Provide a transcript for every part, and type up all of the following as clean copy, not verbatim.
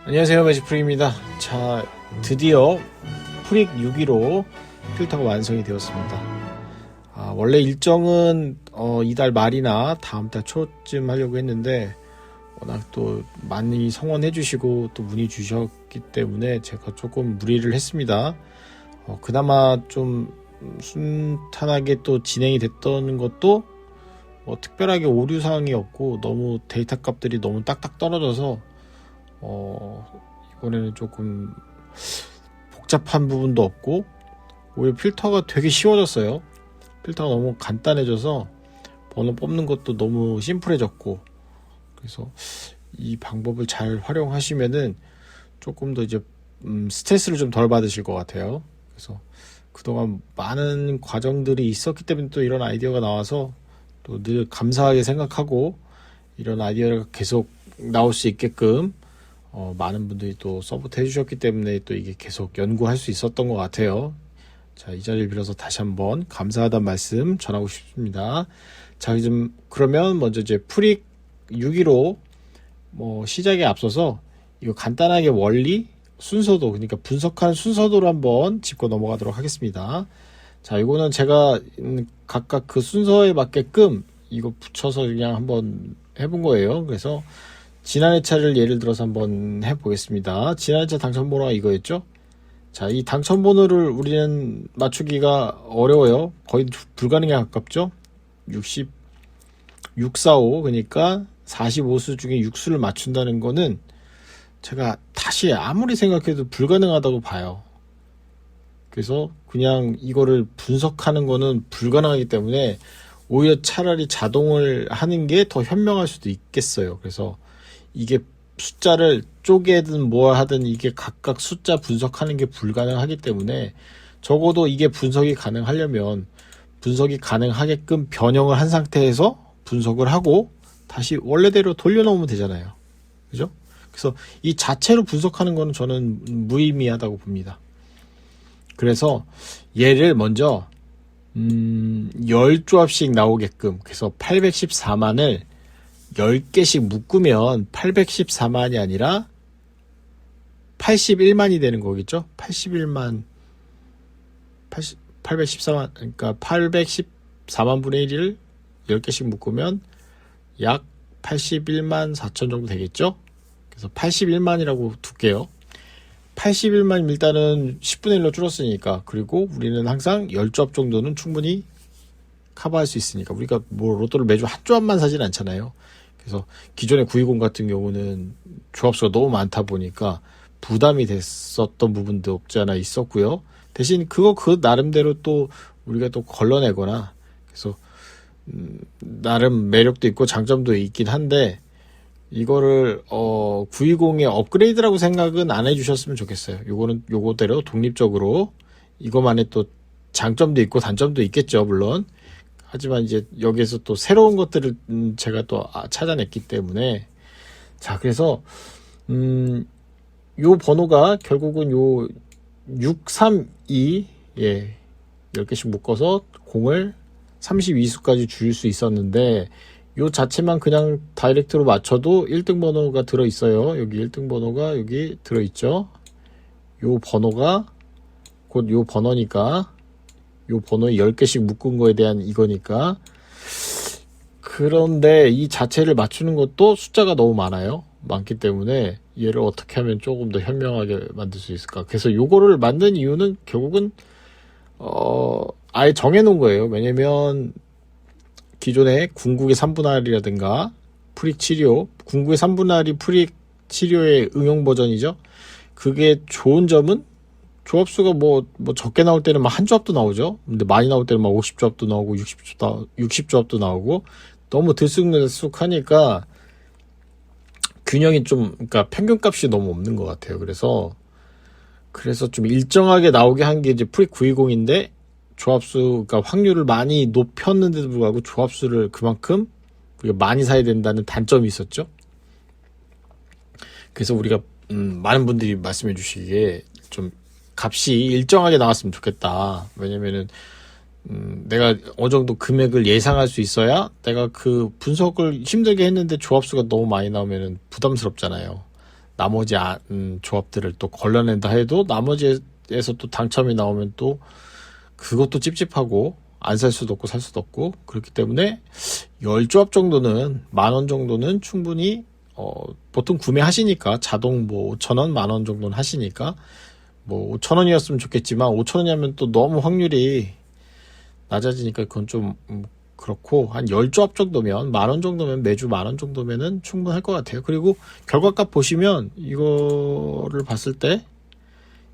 안녕하세요, 매직프리입니다. 자, 드디어 프릭 6.15 필터가 완성이 되었습니다. 원래 일정은 이달 말이나 다음 달 초쯤 하려고 했는데 워낙 또 많이 성원해 주시고 또 문의 주셨기 때문에 제가 조금 무리를 했습니다. 그나마 좀 순탄하게 또 진행이 됐던 것도 특별하게 오류사항이 없고 너무 데이터 값들이 너무 딱딱 떨어져서 이번에는 조금 복잡한 부분도 없고 오히려 필터가 되게 쉬워졌어요. 필터가 너무 간단해져서 번호 뽑는 것도 너무 심플해졌고, 그래서 이 방법을 잘 활용하시면은 조금 더 이제 스트레스를 좀 덜 받으실 것 같아요. 그래서 그동안 많은 과정들이 있었기 때문에 또 이런 아이디어가 나와서 또 늘 감사하게 생각하고, 이런 아이디어가 계속 나올 수 있게끔 많은 분들이 또 서포트 해주셨기 때문에 또 이게 계속 연구할 수 있었던 것 같아요. 자, 이 자리를 빌어서 다시 한번 감사하다는 말씀 전하고 싶습니다. 자, 좀 그러면 먼저 이제 프릭 6.15 시작에 앞서서 이거 간단하게 원리, 순서도, 그러니까 분석한 순서도로 한번 짚고 넘어가도록 하겠습니다. 자, 이거는 제가 각각 그 순서에 맞게끔 이거 붙여서 그냥 한번 해본 거예요. 그래서 지난 회차를 예를 들어서 한번 해보겠습니다. 지난 회차 당첨번호가 이거였죠. 자, 이 당첨번호를 우리는 맞추기가 어려워요. 거의 불가능에 가깝죠. 645, 그러니까 45수 중에 6수를 맞춘다는 거는 제가 다시 아무리 생각해도 불가능하다고 봐요. 그래서 그냥 이거를 분석하는 거는 불가능하기 때문에 오히려 차라리 자동을 하는 게 더 현명할 수도 있겠어요. 그래서 이게 숫자를 쪼개든 뭘 하든 이게 각각 숫자 분석하는 게 불가능하기 때문에 적어도 이게 분석이 가능하려면 분석이 가능하게끔 변형을 한 상태에서 분석을 하고 다시 원래대로 돌려놓으면 되잖아요. 그죠? 그래서 이 자체로 분석하는 거는 저는 무의미하다고 봅니다. 그래서 얘를 먼저 10조합씩 나오게끔, 그래서 814만을 10개씩 묶으면 814만이 아니라 81만이 되는 거겠죠? 814만, 그러니까 814만 분의 1을 10개씩 묶으면 약 81만 4천 정도 되겠죠? 그래서 81만이라고 둘게요. 81만 일단은 10분의 1로 줄었으니까, 그리고 우리는 항상 10조합 정도는 충분히 커버할 수 있으니까, 우리가 뭐 로또를 매주 한 조합만 사진 않잖아요. 그래서 기존의 920 같은 경우는 조합수가 너무 많다 보니까 부담이 됐었던 부분도 없지 않아 있었고요. 대신 그 나름대로 또 우리가 또 걸러내거나, 그래서 나름 매력도 있고 장점도 있긴 한데, 이거를 920의 업그레이드라고 생각은 안 해주셨으면 좋겠어요. 요거는 요거대로 독립적으로 이거만의 또 장점도 있고 단점도 있겠죠, 물론. 하지만 이제 여기에서 또 새로운 것들을 제가 또 찾아냈기 때문에, 자, 그래서 요 번호가 결국은 요 632, 10개씩 묶어서 0을 32수까지 줄일 수 있었는데, 요 자체만 그냥 다이렉트로 맞춰도 1등 번호가 들어있어요. 여기 1등 번호가 여기 들어있죠. 요 번호가 곧 요 번호니까, 요 번호에 10개씩 묶은 거에 대한 이거니까. 그런데 이 자체를 맞추는 것도 숫자가 너무 많기 때문에 얘를 어떻게 하면 조금 더 현명하게 만들 수 있을까. 그래서 요거를 만든 이유는 결국은 아예 정해놓은 거예요. 왜냐면 기존의 궁극의 3분할이라든가 프릭 치료, 궁극의 3분할이 프릭 치료의 응용 버전이죠. 그게 좋은 점은 조합수가 뭐 적게 나올 때는 막 한 조합도 나오죠. 근데 많이 나올 때는 막 50조합도 나오고 60조합도 나오고, 너무 들쑥날쑥하니까 균형이 좀, 그러니까 평균값이 너무 없는 것 같아요. 그래서 좀 일정하게 나오게 한 게 이제 프릭 920인데, 조합수, 그러니까 확률을 많이 높였는데도 불구하고 조합수를 그만큼 우리가 많이 사야 된다는 단점이 있었죠. 그래서 우리가 많은 분들이 말씀해 주시기에 좀 값이 일정하게 나왔으면 좋겠다. 왜냐면은 내가 어느 정도 금액을 예상할 수 있어야 내가 그 분석을 힘들게 했는데 조합수가 너무 많이 나오면은 부담스럽잖아요. 나머지 조합들을 또 걸러낸다 해도 나머지에서 또 당첨이 나오면 또 그것도 찝찝하고 안 살 수도 없고 살 수도 없고 그렇기 때문에 10조합 정도는 10,000원 정도는 충분히 보통 구매하시니까 자동 뭐 5,000원, 10,000원 정도는 하시니까 뭐 5,000원이었으면 좋겠지만 5,000원이면 또 너무 확률이 낮아지니까 그건 좀 그렇고 한 10조합 정도면 10,000원 정도면 매주 10,000원 정도면은 충분할 것 같아요. 그리고 결과값 보시면 이거를 봤을 때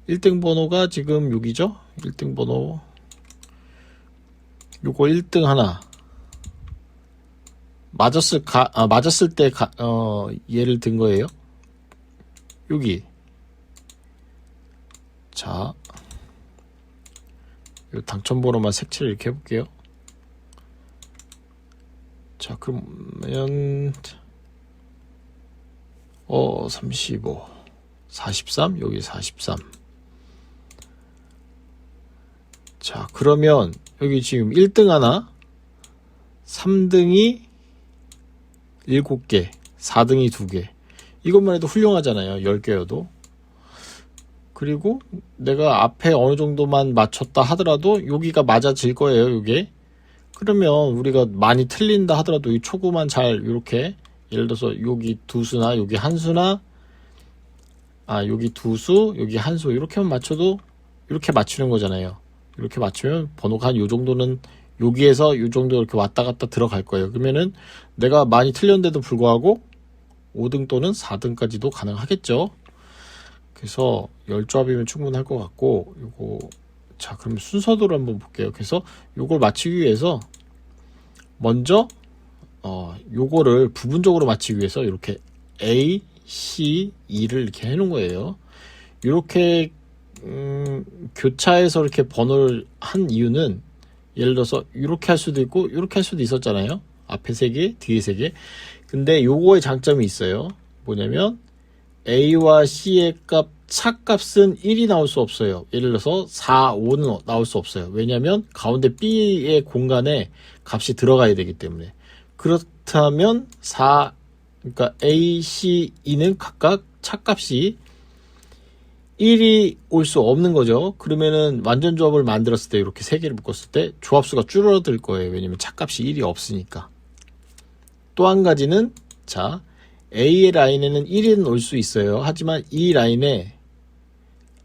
1등 번호가 지금 여기죠. 1등 번호 요거 1등 하나 맞았을 때 얘를 든 거예요. 여기 자, 요 당첨번호만 색칠을 이렇게 해볼게요. 자, 그러면 35 43 여기 43. 자, 그러면 여기 지금 1등 하나 3등이 7개 4등이 2개 이것만 해도 훌륭하잖아요. 10개여도. 그리고 내가 앞에 어느 정도만 맞췄다 하더라도 여기가 맞아질 거예요. 요게. 그러면 우리가 많이 틀린다 하더라도 이 초구만 잘 이렇게 예를 들어서 여기 두 수나 여기 한 수나 여기 두 수 여기 한 수 이렇게만 맞춰도 이렇게 맞추는 거잖아요. 이렇게 맞추면 번호가 한 요 정도는 여기에서 요 정도 이렇게 왔다 갔다 들어갈 거예요. 그러면은 내가 많이 틀렸는데도 불구하고 5등 또는 4등까지도 가능하겠죠. 그래서 10조합이면 충분할 것 같고 요거 자 그럼 순서대로 한번 볼게요. 그래서 요걸 맞추기 위해서 먼저 요거를 부분적으로 맞추기 위해서 이렇게 A, C, E를 이렇게 해놓은 거예요. 이렇게 교차해서 이렇게 번호를 한 이유는 예를 들어서 이렇게 할 수도 있고 이렇게 할 수도 있었잖아요. 앞에 3개, 뒤에 3개. 근데 요거의 장점이 있어요. 뭐냐면 A와 C의 차값은 1이 나올 수 없어요. 예를 들어서 4, 5는 나올 수 없어요. 왜냐하면 가운데 B의 공간에 값이 들어가야 되기 때문에. 그렇다면 그러니까 A, C, E는 각각 차값이 1이 올 수 없는 거죠. 그러면은 완전 조합을 만들었을 때 이렇게 3개를 묶었을 때 조합수가 줄어들 거예요. 왜냐면 차값이 1이 없으니까. 또 한 가지는 자 A의 라인에는 1은 올 수 있어요. 하지만 이 라인에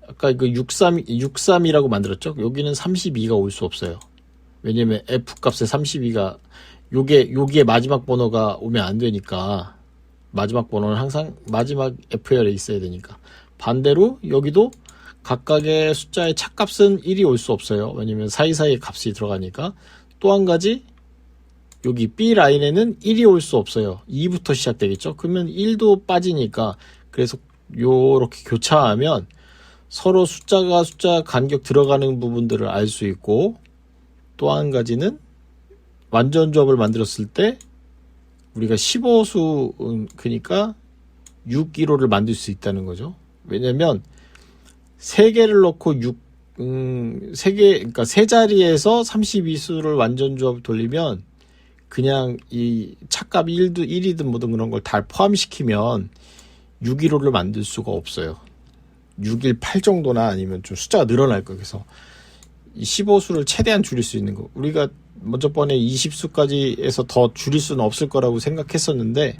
아까 그 63이라고 만들었죠. 여기는 32가 올 수 없어요. 왜냐면 F 값에 32가 여기에 마지막 번호가 오면 안 되니까 마지막 번호는 항상 마지막 F열에 있어야 되니까. 반대로 여기도 각각의 숫자의 차값은 1이 올 수 없어요. 왜냐면 사이사이에 값이 들어가니까. 또 한 가지 여기 B 라인에는 1이 올 수 없어요. 2부터 시작되겠죠. 그러면 1도 빠지니까 그래서 요렇게 교차하면 서로 숫자 간격 들어가는 부분들을 알 수 있고 또 한 가지는 완전 조합을 만들었을 때 우리가 15수 그러니까 6, 1호를 만들 수 있다는 거죠. 왜냐면 3개를 넣고 3개, 그러니까 3자리에서 32수를 완전 조합 돌리면 그냥 이 차값 1이든 뭐든 그런 걸 다 포함시키면 615를 만들 수가 없어요. 618 정도나 아니면 좀 숫자가 늘어날 거예요. 그래서 이 15수를 최대한 줄일 수 있는 거. 우리가 먼저 번에 20수까지 해서 더 줄일 수는 없을 거라고 생각했었는데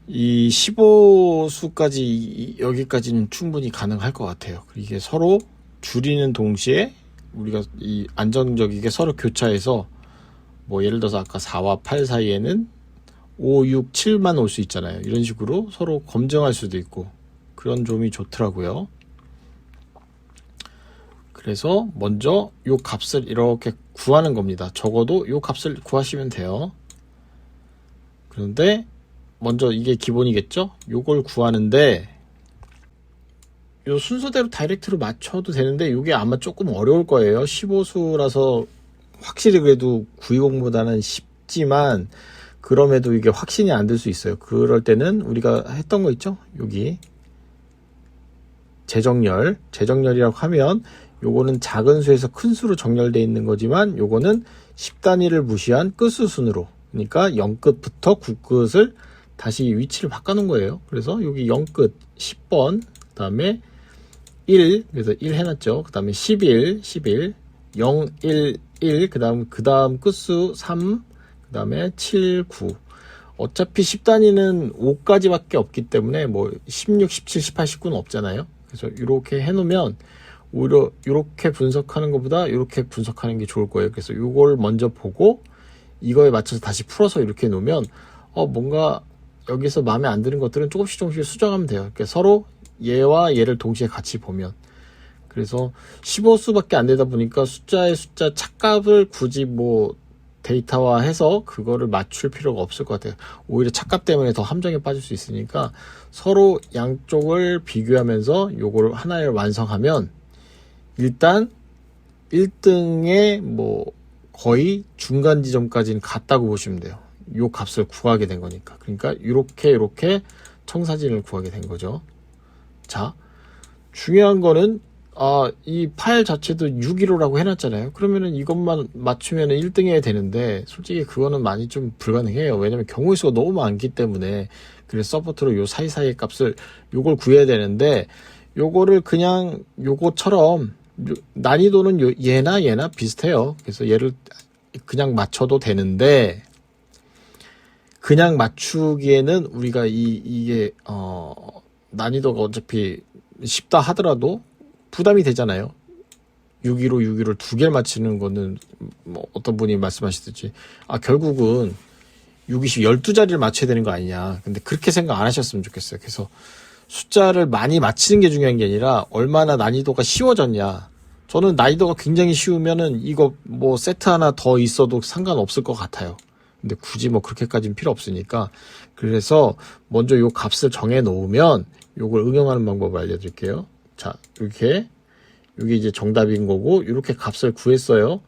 이 15수까지 여기까지는 충분히 가능할 것 같아요. 이게 서로 줄이는 동시에 우리가 이 안정적이게 서로 교차해서 뭐 예를 들어서 아까 4와 8 사이에는 5, 6, 7만 올 수 있잖아요. 이런 식으로 서로 검증할 수도 있고 그런 점이 좋더라고요. 그래서 먼저 요 값을 이렇게 구하는 겁니다. 적어도 요 값을 구하시면 돼요. 그런데 먼저 이게 기본이겠죠? 요걸 구하는데 요 순서대로 다이렉트로 맞춰도 되는데 요게 아마 조금 어려울 거예요. 15수라서 확실히 그래도 920보다는 쉽지만 그럼에도 이게 확신이 안 들 수 있어요. 그럴 때는 우리가 했던 거 있죠? 여기 재정렬이라고 하면 요거는 작은 수에서 큰 수로 정렬되어 있는 거지만 요거는 10단위를 무시한 끝수순으로 그러니까 0끝부터 9끝을 다시 위치를 바꿔놓은 거예요. 그래서 여기 0끝 10번, 그 다음에 1, 그래서 1 해놨죠. 그 다음에 11, 0, 1, 그 다음 끝수 3, 그 다음에 7, 9. 어차피 10단위는 5까지밖에 없기 때문에 뭐 16, 17, 18, 19는 없잖아요. 그래서 이렇게 해놓으면 오히려 이렇게 분석하는 것보다 이렇게 분석하는 게 좋을 거예요. 그래서 이걸 먼저 보고 이거에 맞춰서 다시 풀어서 이렇게 놓으면 뭔가 여기서 마음에 안 드는 것들은 조금씩 수정하면 돼요. 그러니까 서로 얘와 얘를 동시에 같이 보면. 그래서 15수밖에 안 되다 보니까 숫자 착값을 굳이 뭐 데이터화해서 그거를 맞출 필요가 없을 것 같아요. 오히려 착각 때문에 더 함정에 빠질 수 있으니까 서로 양쪽을 비교하면서 요거를 하나를 완성하면 일단 1등의 뭐 거의 중간 지점까지는 갔다고 보시면 돼요. 요 값을 구하게 된 거니까. 그러니까 이렇게 청사진을 구하게 된 거죠. 자, 중요한 거는 이 파일 자체도 615라고 해놨잖아요. 그러면은 이것만 맞추면은 1등해야 되는데, 솔직히 그거는 많이 좀 불가능해요. 왜냐면 경우의 수가 너무 많기 때문에. 그래서 서포트로 요 사이사이의 값을, 요걸 구해야 되는데, 요거를 그냥 요거처럼, 난이도는 얘나 비슷해요. 그래서 얘를 그냥 맞춰도 되는데, 그냥 맞추기에는 우리가 이게, 난이도가 어차피 쉽다 하더라도, 부담이 되잖아요. 615를 두 개를 맞추는 거는 뭐 어떤 분이 말씀하시듯이 결국은 620 12자리를 맞춰야 되는 거 아니냐. 근데 그렇게 생각 안 하셨으면 좋겠어요. 그래서 숫자를 많이 맞히는 게 중요한 게 아니라 얼마나 난이도가 쉬워졌냐. 저는 난이도가 굉장히 쉬우면은 이거 뭐 세트 하나 더 있어도 상관없을 것 같아요. 근데 굳이 뭐 그렇게까지는 필요 없으니까. 그래서 먼저 요 값을 정해 놓으면 요걸 응용하는 방법을 알려드릴게요. 자, 이렇게 이게 이제 정답인 거고 이렇게 값을 구했어요.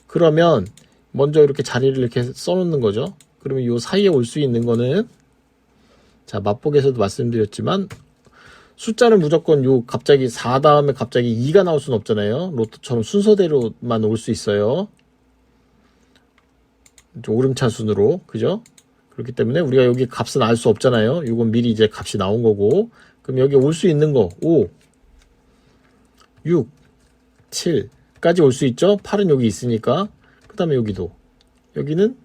그러면 먼저 이렇게 자리를 이렇게 써놓는 거죠. 그러면 이 사이에 올 수 있는 거는 자, 맛보기에서도 말씀드렸지만 숫자는 무조건 갑자기 4 다음에 갑자기 2가 나올 수는 없잖아요. 로또처럼 순서대로만 올 수 있어요. 오름차 순으로, 그죠? 그렇기 때문에 우리가 여기 값은 알 수 없잖아요. 이건 미리 이제 값이 나온 거고. 그럼 여기 올 수 있는 거 5, 6, 7까지 올 수 있죠. 8은 여기 있으니까. 그 다음에 여기도. 여기는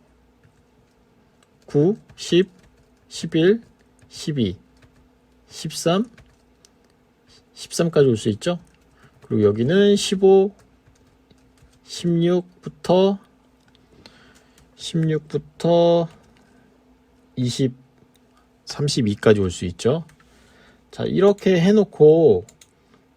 9, 10, 11, 12, 13, 13까지 올 수 있죠. 그리고 여기는 15, 16부터 20, 32까지 올 수 있죠. 자, 이렇게 해놓고,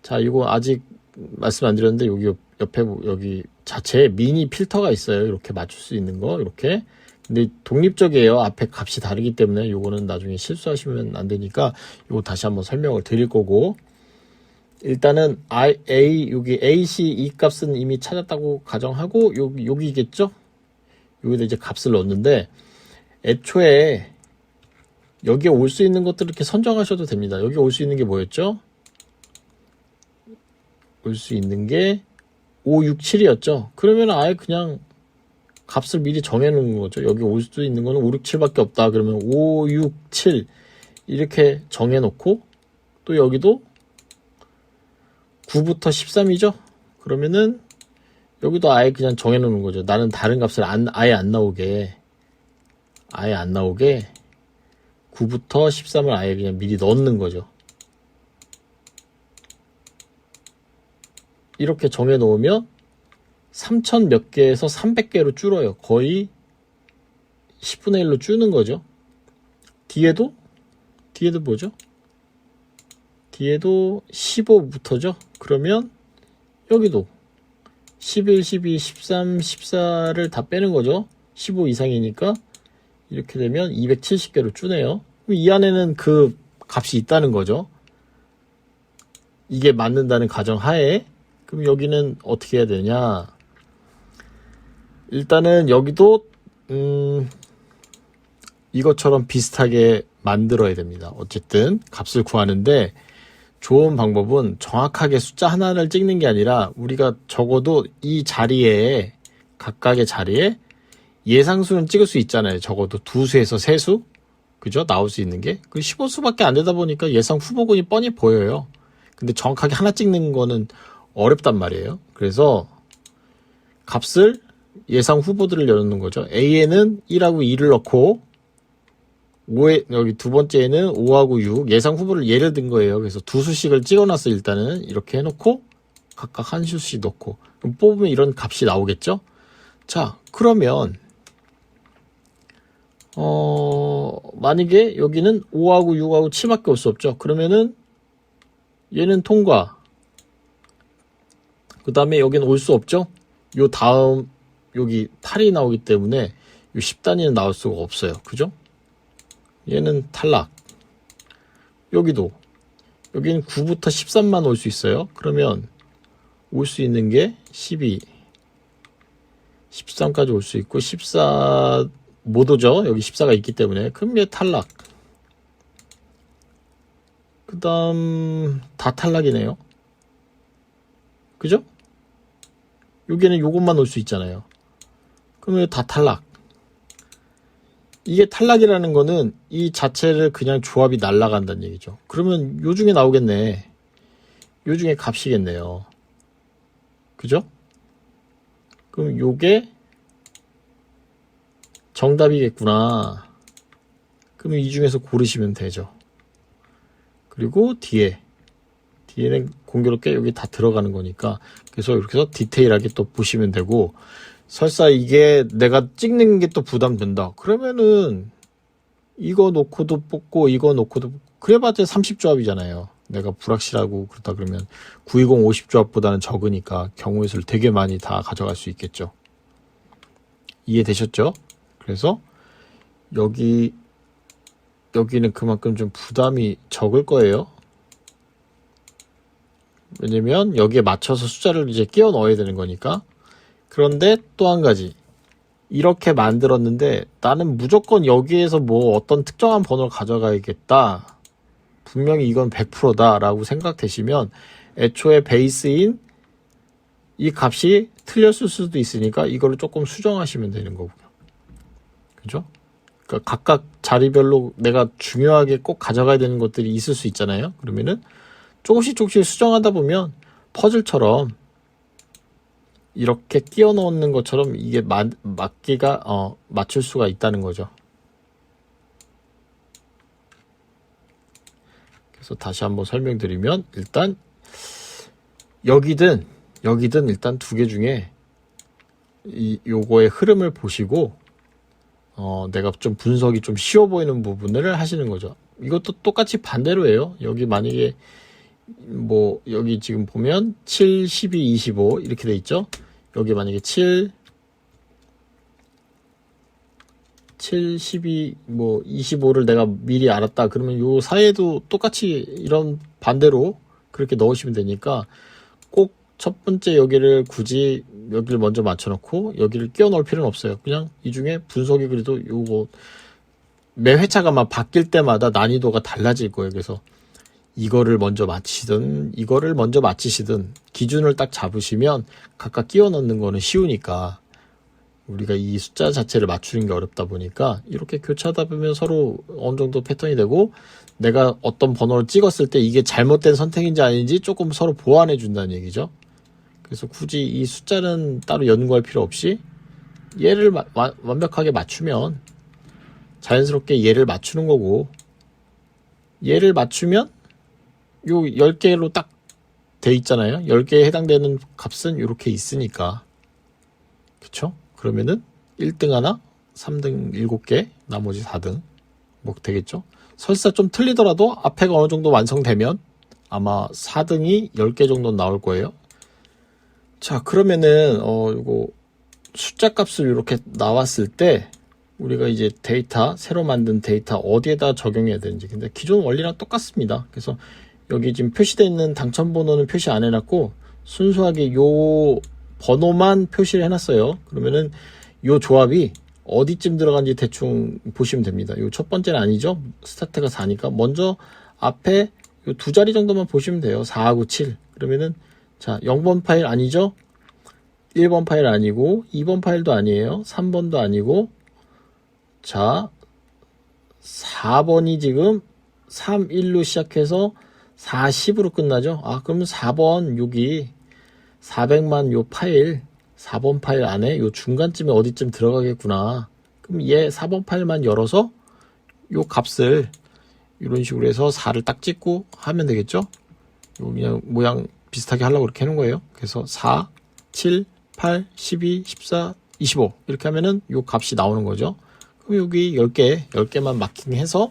자, 이거 아직 말씀 안 드렸는데, 여기 옆에, 여기 자체에 미니 필터가 있어요. 이렇게 맞출 수 있는 거, 이렇게. 근데 독립적이에요. 앞에 값이 다르기 때문에 요거는 나중에 실수하시면 안 되니까, 요거 다시 한번 설명을 드릴 거고, 일단은 여기 AC 이 값은 이미 찾았다고 가정하고, 여기겠죠? 여기다 이제 값을 넣었는데, 애초에 여기에 올 수 있는 것들을 이렇게 선정하셔도 됩니다. 여기 올 수 있는 게 뭐였죠? 올 수 있는 게 5, 6, 7이었죠. 그러면 아예 그냥 값을 미리 정해놓는 거죠. 여기 올 수 있는 거는 5, 6, 7밖에 없다. 그러면 5, 6, 7 이렇게 정해놓고 또 여기도 9부터 13이죠. 그러면은 여기도 아예 그냥 정해놓는 거죠. 나는 다른 값을 아예 안 나오게 9부터 13을 아예 그냥 미리 넣는 거죠. 이렇게 정해 놓으면 3000 몇 개에서 300개로 줄어요. 거의 10분의 1로 줄는 거죠. 뒤에도 뭐죠? 뒤에도 15부터죠. 그러면 여기도 11, 12, 13, 14를 다 빼는 거죠. 15 이상이니까 이렇게 되면 270개로 줄네요. 이 안에는 그 값이 있다는 거죠. 이게 맞는다는 가정하에. 그럼 여기는 어떻게 해야 되냐? 일단은 여기도 이것처럼 비슷하게 만들어야 됩니다. 어쨌든 값을 구하는데 좋은 방법은 정확하게 숫자 하나를 찍는 게 아니라 우리가 적어도 이 자리에 각각의 자리에 예상수는 찍을 수 있잖아요. 적어도 2수에서 3수. 그죠? 나올 수 있는 게. 그 15수밖에 안 되다 보니까 예상 후보군이 뻔히 보여요. 근데 정확하게 하나 찍는 거는 어렵단 말이에요. 그래서 값을 예상 후보들을 열어놓는 거죠. A에는 1하고 2를 넣고 5에 여기 두 번째에는 5하고 6 예상 후보를 예를 든 거예요. 그래서 두 수씩을 찍어놨어. 일단은 이렇게 해놓고 각각 한 수씩 넣고 그럼 뽑으면 이런 값이 나오겠죠. 자, 그러면 만약에 여기는 5하고 6하고 7밖에 올 수 없죠. 그러면은 얘는 통과. 그 다음에 여기는 올 수 없죠. 요 다음 여기 8이 나오기 때문에 요 10단위는 나올 수가 없어요. 그죠? 얘는 탈락. 여기도 여기는 9부터 13만 올 수 있어요. 그러면 올 수 있는 게 12, 13까지 올 수 있고 14 못 오죠. 여기 14가 있기 때문에. 그럼 얘 탈락. 그 다음 다 탈락이네요. 그죠? 여기는 요것만 올 수 있잖아요. 그러면 다 탈락. 이게 탈락이라는 거는 이 자체를 그냥 조합이 날아간다는 얘기죠. 그러면 요 중에 나오겠네. 요 중에 값이겠네요. 그죠? 그럼 요게 정답이겠구나. 그러면 이 중에서 고르시면 되죠. 그리고 뒤에는 공교롭게 여기 다 들어가는 거니까 그래서 이렇게 해서 디테일하게 또 보시면 되고 설사 이게 내가 찍는 게 또 부담된다. 그러면은 이거 놓고도 뽑고 이거 놓고도 그래봤자 30조합이잖아요. 내가 불확실하고 그렇다 그러면 920 50조합보다는 적으니까 경우의 수를 되게 많이 다 가져갈 수 있겠죠. 이해되셨죠? 그래서 여기는 그만큼 좀 부담이 적을 거예요. 왜냐면 여기에 맞춰서 숫자를 이제 끼워 넣어야 되는 거니까. 그런데 또 한 가지. 이렇게 만들었는데 나는 무조건 여기에서 뭐 어떤 특정한 번호를 가져가야겠다. 분명히 이건 100%다 라고 생각되시면 애초에 베이스인 이 값이 틀렸을 수도 있으니까 이거를 조금 수정하시면 되는 거고요. 그죠? 그러니까 각각 자리별로 내가 중요하게 꼭 가져가야 되는 것들이 있을 수 있잖아요. 그러면은 조금씩 수정하다 보면 퍼즐처럼 이렇게 끼워 넣는 것처럼 이게 맞출 수가 있다는 거죠. 그래서 다시 한번 설명드리면 일단 여기든 일단 두 개 중에 요거의 흐름을 보시고 내가 좀 분석이 좀 쉬워 보이는 부분을 하시는 거죠. 이것도 똑같이 반대로 해요. 여기 만약에 뭐 여기 지금 보면 7, 12, 25 이렇게 돼 있죠. 여기 만약에 7, 12, 뭐 25를 내가 미리 알았다. 그러면 요 사이에도 똑같이 이런 반대로 그렇게 넣으시면 되니까 꼭 첫 번째 여기를 굳이 여기를 먼저 맞춰놓고 여기를 끼워 넣을 필요는 없어요. 그냥 이 중에 분석이 그래도 요거 매 회차가 막 바뀔 때마다 난이도가 달라질 거예요. 그래서 이거를 먼저 맞히든 이거를 먼저 맞히시든 기준을 딱 잡으시면 각각 끼워 넣는 거는 쉬우니까 우리가 이 숫자 자체를 맞추는 게 어렵다 보니까 이렇게 교차하다 보면 서로 어느 정도 패턴이 되고 내가 어떤 번호를 찍었을 때 이게 잘못된 선택인지 아닌지 조금 서로 보완해 준다는 얘기죠. 그래서 굳이 이 숫자는 따로 연구할 필요 없이 얘를 완벽하게 맞추면 자연스럽게 얘를 맞추는 거고 얘를 맞추면 요 10개로 딱 돼 있잖아요. 10개에 해당되는 값은 이렇게 있으니까. 그쵸? 그러면은 1등 하나, 3등 7개, 나머지 4등. 뭐 되겠죠? 설사 좀 틀리더라도 앞에가 어느 정도 완성되면 아마 4등이 10개 정도 나올 거예요. 자, 그러면은, 요거 숫자 값을 이렇게 나왔을 때 우리가 이제 데이터, 새로 만든 데이터 어디에다 적용해야 되는지. 근데 기존 원리랑 똑같습니다. 그래서 여기 지금 표시되어 있는 당첨번호는 표시 안 해놨고 순수하게 요 번호만 표시를 해놨어요. 그러면은 요 조합이 어디쯤 들어간지 대충 보시면 됩니다. 요 첫 번째는 아니죠. 스타트가 4니까 먼저 앞에 요 두 자리 정도만 보시면 돼요. 4하고 7. 그러면은 자 0번 파일 아니죠. 1번 파일 아니고 2번 파일도 아니에요. 3번도 아니고 자 4번이 지금 3, 1로 시작해서 4, 10으로 끝나죠. 그러면 4번 여기 400만 요 파일 4번 파일 안에 요 중간쯤에 어디쯤 들어가겠구나. 그럼 얘 4번 파일만 열어서 요 값을 이런 식으로 해서 4를 딱 찍고 하면 되겠죠. 요 그냥 모양 비슷하게 하려고 이렇게 해놓은 거예요. 그래서 4, 7, 8, 12, 14, 25 이렇게 하면은 요 값이 나오는 거죠. 그럼 여기 10개만 마킹해서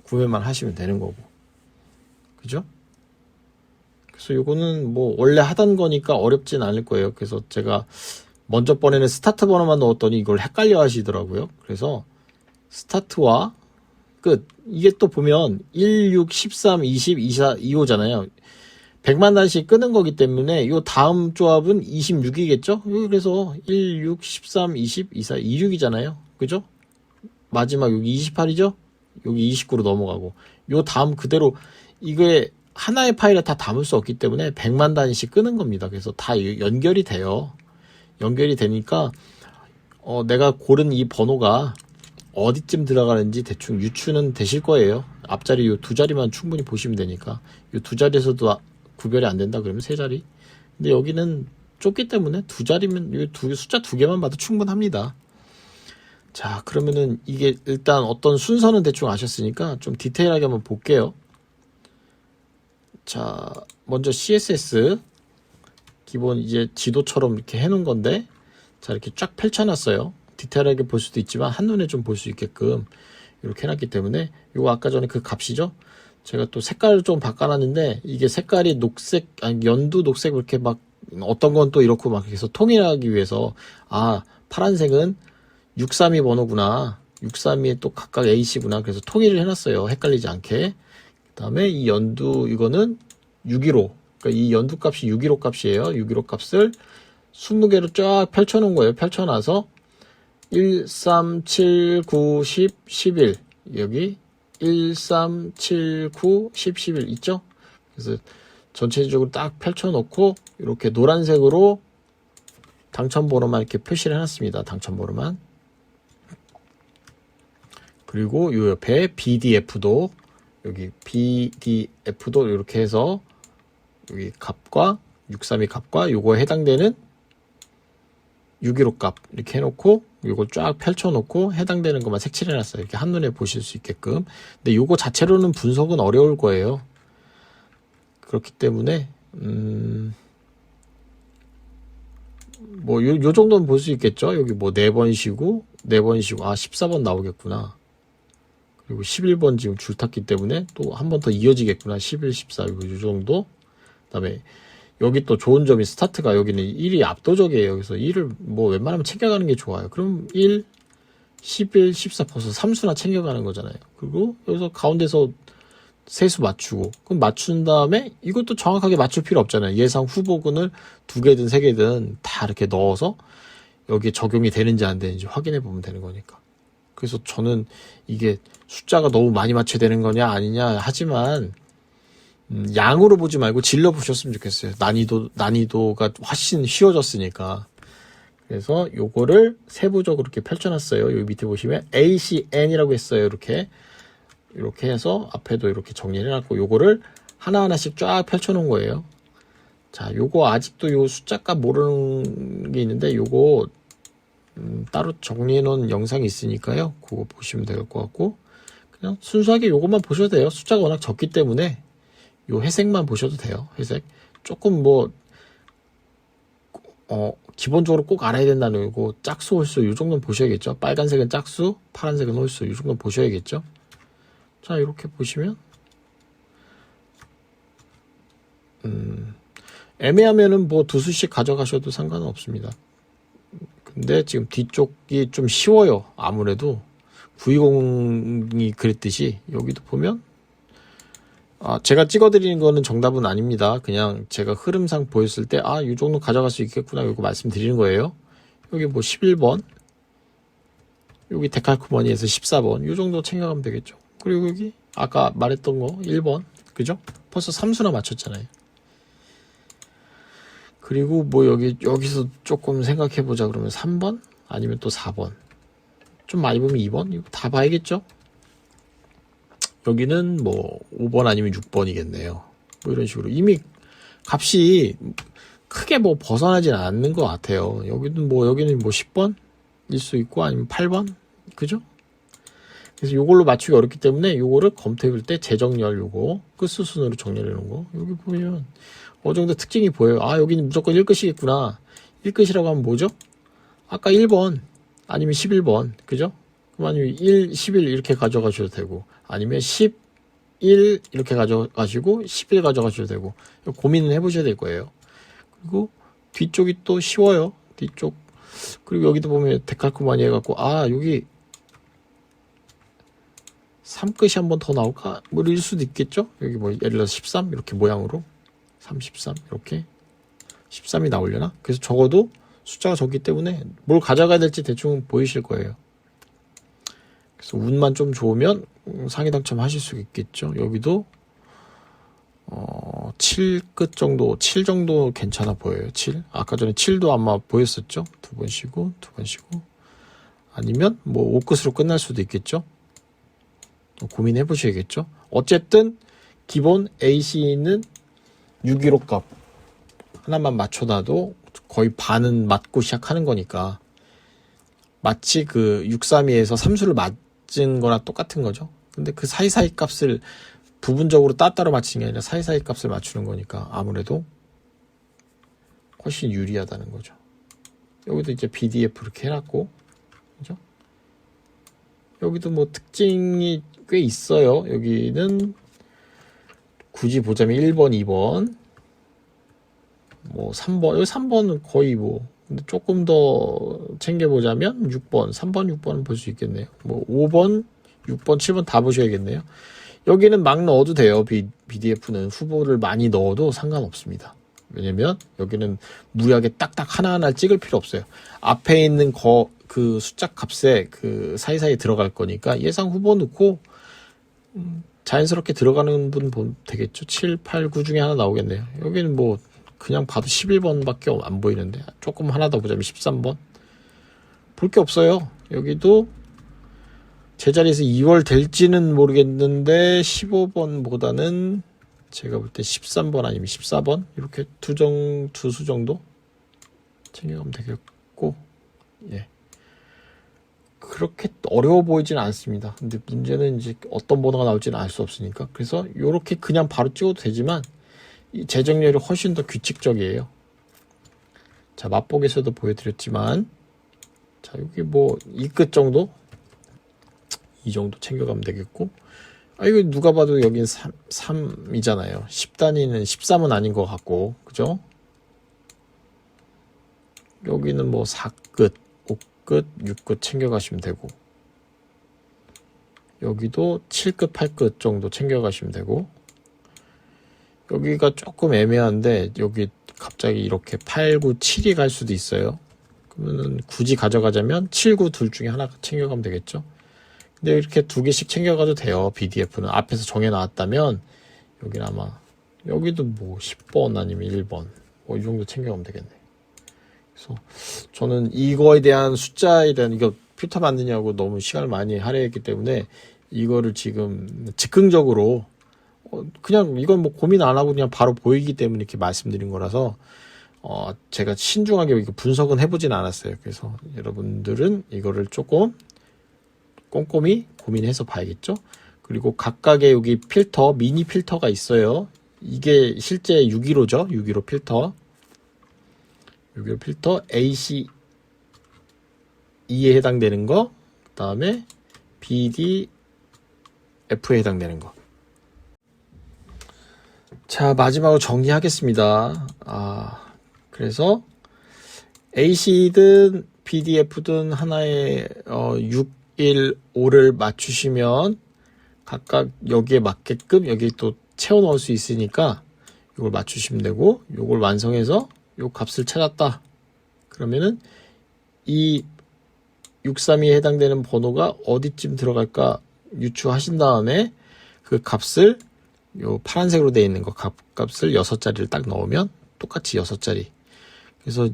구매만 하시면 되는 거고. 그죠? 그래서 요거는 뭐 원래 하던 거니까 어렵진 않을 거예요. 그래서 제가 먼저 번에는 스타트 번호만 넣었더니 이걸 헷갈려 하시더라고요. 그래서 스타트와 끝. 이게 또 보면 1, 6, 13, 20, 24, 25잖아요. 100만 단씩 끄는 거기 때문에 요 다음 조합은 26이겠죠? 그래서 1, 6, 13, 20, 24, 26이잖아요. 그죠? 마지막 여기 28이죠? 여기 29로 넘어가고 요 다음 그대로 이게 하나의 파일에 다 담을 수 없기 때문에 100만 단위씩 끄는 겁니다. 그래서 다 연결이 돼요. 연결이 되니까 내가 고른 이 번호가 어디쯤 들어가는지 대충 유추는 되실 거예요. 앞자리 요 두 자리만 충분히 보시면 되니까 요 두 자리에서도 구별이 안 된다 그러면 세 자리. 근데 여기는 좁기 때문에 두 자리면 요 숫자 두 개만 봐도 충분합니다. 자, 그러면은 이게 일단 어떤 순서는 대충 아셨으니까 좀 디테일하게 한번 볼게요. 자, 먼저 CSS 기본 이제 지도처럼 이렇게 해놓은 건데, 자, 이렇게 쫙 펼쳐놨어요. 디테일하게 볼 수도 있지만 한눈에 좀 볼 수 있게끔 이렇게 해놨기 때문에 이거 아까 전에 그 값이죠. 제가 또 색깔을 좀 바꿔놨는데 이게 색깔이 녹색, 아니 연두 녹색 이렇게 막 어떤 건 또 이렇고 막 해서 통일하기 위해서 파란색은 632 번호구나. 632에 또 각각 A씨구나. 그래서 통일을 해놨어요. 헷갈리지 않게. 그 다음에 이 연두, 이거는 615. 그러니까 이 연두 값이 615 값이에요. 615 값을 20개로 쫙 펼쳐놓은 거예요. 펼쳐놔서 1, 3, 7, 9, 10, 11. 여기 1, 3, 7, 9, 10, 11 있죠? 그래서 전체적으로 딱 펼쳐놓고 이렇게 노란색으로 당첨번호만 이렇게 표시를 해놨습니다. 당첨번호만. 그리고 요 옆에 BDF도 여기 BDF도 이렇게 해서 여기 값과 632 값과 요거에 해당되는 615 값 이렇게 해놓고 요걸 쫙 펼쳐놓고 해당되는 것만 색칠해 놨어요. 이렇게 한눈에 보실 수 있게끔. 근데 요거 자체로는 분석은 어려울 거예요. 그렇기 때문에 뭐 요 정도는 볼 수 있겠죠. 여기 뭐 4번 쉬고 4번 쉬고 14번 나오겠구나. 그리고 11번 지금 줄 탔기 때문에 또 한 번 더 이어지겠구나. 11, 14 요 정도. 그다음에 여기 또 좋은 점이 스타트가 여기는 1이 압도적이에요. 그래서 1을 뭐 웬만하면 챙겨가는 게 좋아요. 그럼 1, 11, 14 벌써 3수나 챙겨가는 거잖아요. 그리고 여기서 가운데서 세수 맞추고 그럼 맞춘 다음에 이것도 정확하게 맞출 필요 없잖아요. 예상 후보군을 2개든 3개든 다 이렇게 넣어서 여기에 적용이 되는지 안 되는지 확인해 보면 되는 거니까. 그래서 저는 이게 숫자가 너무 많이 맞춰야 되는 거냐 아니냐 하지만 양으로 보지 말고 질로 보셨으면 좋겠어요. 난이도가 훨씬 쉬워졌으니까. 그래서 요거를 세부적으로 이렇게 펼쳐놨어요. 여기 밑에 보시면 ACN이라고 했어요. 이렇게 해서 앞에도 이렇게 정리를 해놨고 요거를 하나하나씩 쫙 펼쳐놓은 거예요. 자, 요거 아직도 요 숫자값 모르는 게 있는데 요거 따로 정리해놓은 영상이 있으니까요. 그거 보시면 될 것 같고 그냥 순수하게 요것만 보셔도 돼요. 숫자가 워낙 적기 때문에 요 회색만 보셔도 돼요. 회색. 조금 뭐 기본적으로 꼭 알아야 된다는 거 짝수 홀수 요 정도는 보셔야겠죠. 빨간색은 짝수, 파란색은 홀수 요 정도는 보셔야겠죠. 자, 이렇게 보시면 애매하면은 뭐 2수씩 가져가셔도 상관은 없습니다. 근데 지금 뒤쪽이 좀 쉬워요. 아무래도 920이 그랬듯이 여기도 보면 제가 찍어드리는 거는 정답은 아닙니다. 그냥 제가 흐름상 보였을 때 이 정도 가져갈 수 있겠구나 이거 말씀드리는 거예요. 여기 뭐 11번 여기 데칼코머니에서 14번 이 정도 챙겨가면 되겠죠. 그리고 여기 아까 말했던 거 1번 그죠? 벌써 3수나 맞췄잖아요. 그리고 뭐 여기서 조금 생각해보자 그러면 3번? 아니면 또 4번 좀 많이 보면 2번? 이거 다 봐야겠죠? 여기는 뭐 5번 아니면 6번이겠네요. 뭐 이런 식으로 이미 값이 크게 뭐 벗어나진 않는 것 같아요. 여기는 뭐 10번일 수 있고 아니면 8번, 그죠? 그래서 요걸로 맞추기 어렵기 때문에 요거를 검토해볼 때 재정렬 요거 끝수순으로 정렬해 놓은 거 여기 보면 어느 정도 특징이 보여요. 아, 여기는 무조건 1끝이겠구나. 1끝이라고 하면 뭐죠? 아까 1번 아니면 11번, 그죠? 그럼 아니면 1, 11 이렇게 가져가셔도 되고 아니면 11 이렇게 가져가시고 11 가져가셔도 되고 고민을 해보셔야 될 거예요. 그리고 뒤쪽이 또 쉬워요. 뒤쪽. 그리고 여기도 보면 데칼코마니 해갖고 아, 여기 3끝이 한 번 더 나올까? 뭐 이럴 수도 있겠죠? 여기 뭐 예를 들어서 13 이렇게 모양으로 33 이렇게 13이 나오려나? 그래서 적어도 숫자가 적기 때문에 뭘 가져가야 될지 대충 보이실 거예요. 그래서 운만 좀 좋으면 상위 당첨하실 수 있겠죠. 여기도 7끝 정도, 7 정도 괜찮아 보여요. 7. 아까 전에 7도 아마 보였었죠. 두 번 쉬고 아니면 뭐 5끝으로 끝날 수도 있겠죠. 고민해 보셔야겠죠. 어쨌든 기본 AC는 615 값 하나만 맞춰놔도 거의 반은 맞고 시작하는 거니까 마치 그 632에서 삼수를 맞은 거나 똑같은 거죠. 근데 그 사이사이 값을 부분적으로 따로 맞추는 게 아니라 사이사이 값을 맞추는 거니까 아무래도 훨씬 유리하다는 거죠. 여기도 이제 BDF 이렇게 해놨고, 그죠? 여기도 뭐 특징이 꽤 있어요. 여기는 굳이 보자면 1번, 2번, 뭐 3번, 여기 3번은 거의 뭐, 근데 조금 더 챙겨보자면 6번, 3번, 6번은 볼 수 있겠네요. 뭐 5번, 6번, 7번 다 보셔야겠네요. 여기는 막 넣어도 돼요. BDF는 후보를 많이 넣어도 상관없습니다. 왜냐면 여기는 무리하게 딱딱 하나하나 찍을 필요 없어요. 앞에 있는 그 숫자 값에 그 사이사이 들어갈 거니까 예상 후보 넣고 자연스럽게 들어가는 분 보면 되겠죠. 7, 8, 9 중에 하나 나오겠네요. 여기는 뭐 그냥 봐도 11번밖에 안 보이는데 조금 하나 더 보자면 13번 볼 게 없어요. 여기도 제자리에서 2월 될지는 모르겠는데 15번보다는 제가 볼 때 13번 아니면 14번 이렇게 두 수 정도 챙겨가면 되겠고, 예, 그렇게 어려워 보이지는 않습니다. 근데 문제는 이제 어떤 번호가 나올지는 알 수 없으니까 그래서 이렇게 그냥 바로 찍어도 되지만 이 재정렬이 훨씬 더 규칙적이에요. 자, 맛보기에서도 보여드렸지만 자, 여기 뭐 2끝 정도 이 정도 챙겨가면 되겠고, 아, 이거 누가 봐도 여긴 3이잖아요. 10단위는 13은 아닌 것 같고, 그죠? 여기는 뭐 4끝, 5끝, 6끝 챙겨가시면 되고, 여기도 7끝, 8끝 정도 챙겨가시면 되고, 여기가 조금 애매한데, 여기 갑자기 이렇게 8, 9, 7이 갈 수도 있어요. 그러면은 굳이 가져가자면 7, 9 둘 중에 하나 챙겨가면 되겠죠? 근데 이렇게 두 개씩 챙겨가도 돼요. BDF는 앞에서 정해 놨다면 여기는 아마 여기도 뭐 10번 아니면 1번 뭐 이 정도 챙겨가면 되겠네. 그래서 저는 이거에 대한 숫자에 대한 이거 필터 만드냐고 너무 시간을 많이 할애했기 때문에 이거를 지금 즉흥적으로 그냥 이건 뭐 고민 안 하고 그냥 바로 보이기 때문에 이렇게 말씀드린 거라서 제가 신중하게 이거 분석은 해보진 않았어요. 그래서 여러분들은 이거를 조금 꼼꼼히 고민해서 봐야겠죠. 그리고 각각의 여기 필터, 미니 필터가 있어요. 이게 실제 615죠. 615 필터. 615 필터 ACE에 해당되는 거, 그 다음에 BDF에 해당되는 거. 자, 마지막으로 정리하겠습니다. 그래서 AC든 BDF든 하나의 6, 1, 5를 맞추시면 각각 여기에 맞게끔 여기 또 채워 넣을 수 있으니까 이걸 맞추시면 되고, 이걸 완성해서 요 값을 찾았다 그러면은 이 632에 해당되는 번호가 어디쯤 들어갈까 유추하신 다음에 그 값을 요 파란색으로 되어 있는 거 값을 6자리를 딱 넣으면 똑같이 6자리. 그래서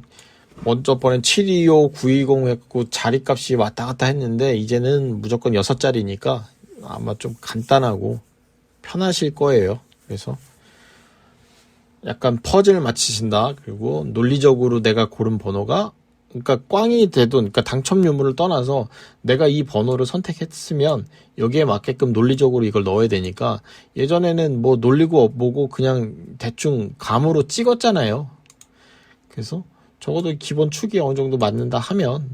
먼저 번엔 725, 920 했고 자리값이 왔다 갔다 했는데 이제는 무조건 6자리니까 아마 좀 간단하고 편하실 거예요. 그래서 약간 퍼즐을 맞히신다. 그리고 논리적으로 내가 고른 번호가, 그러니까 꽝이 되든, 그러니까 당첨 유무를 떠나서 내가 이 번호를 선택했으면 여기에 맞게끔 논리적으로 이걸 넣어야 되니까, 예전에는 뭐 논리고 뭐고 그냥 대충 감으로 찍었잖아요. 그래서 적어도 기본 축이 어느 정도 맞는다 하면,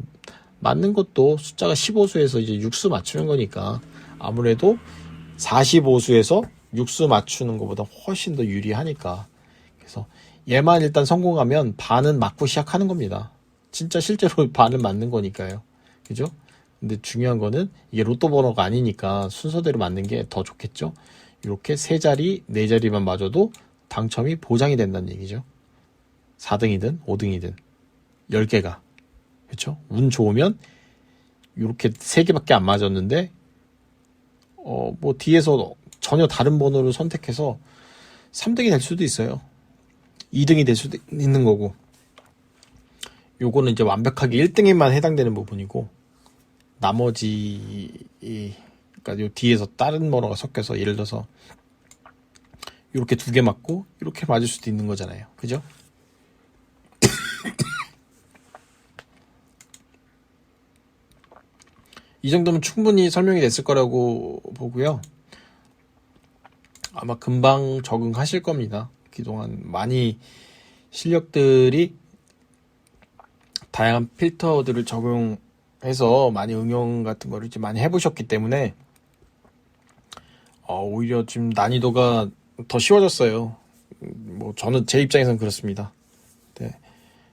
맞는 것도 숫자가 15수에서 이제 6수 맞추는 거니까 아무래도 45수에서 6수 맞추는 것보다 훨씬 더 유리하니까. 그래서 얘만 일단 성공하면 반은 맞고 시작하는 겁니다. 진짜 실제로 반은 맞는 거니까요. 그죠? 근데 중요한 거는 이게 로또 번호가 아니니까 순서대로 맞는 게 더 좋겠죠? 이렇게 세 자리, 네 자리만 맞아도 당첨이 보장이 된다는 얘기죠. 4등이든 5등이든 10개가. 그렇죠? 운 좋으면 이렇게 세 개밖에 안 맞았는데 뭐 뒤에서 전혀 다른 번호를 선택해서 3등이 될 수도 있어요. 2등이 될 수도 있는 거고. 요거는 이제 완벽하게 1등에만 해당되는 부분이고, 나머지 그러니까 요 뒤에서 다른 번호가 섞여서 예를 들어서 이렇게 2개 맞고 이렇게 맞을 수도 있는 거잖아요. 그죠? 이 정도면 충분히 설명이 됐을 거라고 보고요. 아마 금방 적응하실 겁니다. 그동안 많이 실력들이 다양한 필터들을 적용해서 많이 응용 같은 거를 이제 많이 해보셨기 때문에 오히려 지금 난이도가 더 쉬워졌어요. 뭐 저는 제 입장에서는 그렇습니다. 네.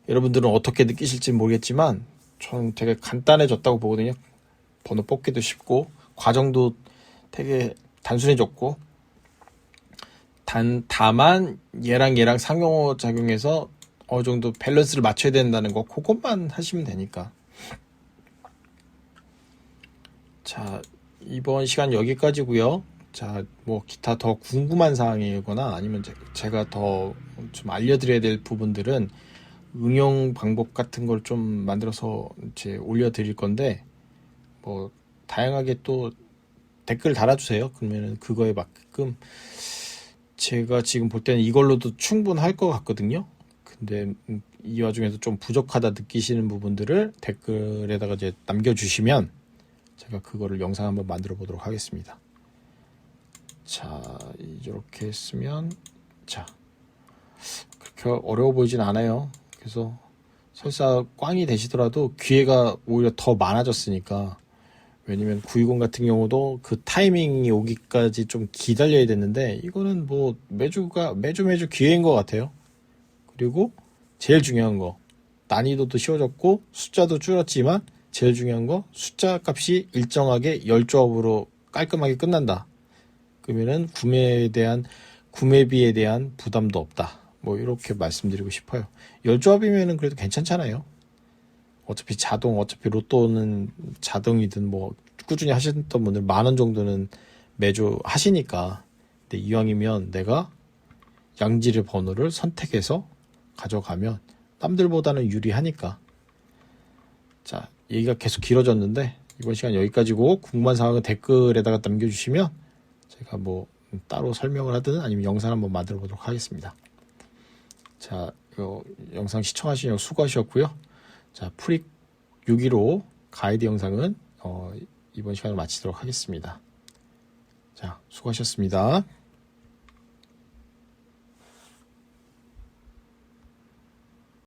여러분들은 어떻게 느끼실지 모르겠지만 저는 되게 간단해졌다고 보거든요. 번호 뽑기도 쉽고 과정도 되게 단순해졌고, 다만 얘랑 상호 작용해서 어느 정도 밸런스를 맞춰야 된다는 거, 그것만 하시면 되니까. 자, 이번 시간 여기까지고요. 자, 뭐 기타 더 궁금한 사항이거나 아니면 제가 더 좀 알려드려야 될 부분들은 응용 방법 같은 걸 좀 만들어서 이제 올려드릴 건데, 뭐 다양하게 또 댓글 달아주세요. 그러면은 그거에 맞게끔 제가 지금 볼 때는 이걸로도 충분할 것 같거든요. 근데 이 와중에서 좀 부족하다 느끼시는 부분들을 댓글에다가 이제 남겨주시면 제가 그거를 영상 한번 만들어 보도록 하겠습니다. 자, 이렇게 했으면, 자, 그렇게 어려워 보이진 않아요. 그래서 설사 꽝이 되시더라도 기회가 오히려 더 많아졌으니까. 왜냐면 920 같은 경우도 그 타이밍이 오기까지 좀 기다려야 됐는데, 이거는 뭐 매주 기회인 것 같아요. 그리고 제일 중요한 거, 난이도도 쉬워졌고 숫자도 줄었지만 제일 중요한 거, 숫자 값이 일정하게 10조합으로 깔끔하게 끝난다. 그러면은 구매비에 대한 부담도 없다. 뭐 이렇게 말씀드리고 싶어요. 10조합이면은 그래도 괜찮잖아요. 어차피 로또는 자동이든 뭐 꾸준히 하셨던 분들 10,000원 정도는 매주 하시니까. 근데 이왕이면 내가 양질의 번호를 선택해서 가져가면 남들보다는 유리하니까. 자, 얘기가 계속 길어졌는데 이번 시간 여기까지고, 궁금한 사항은 댓글에다가 남겨주시면 제가 뭐 따로 설명을 하든 아니면 영상 한번 만들어 보도록 하겠습니다. 자, 이 영상 시청하시느라 수고하셨고요. 자, 프릭 615 가이드 영상은 이번 시간을 마치도록 하겠습니다. 자, 수고하셨습니다.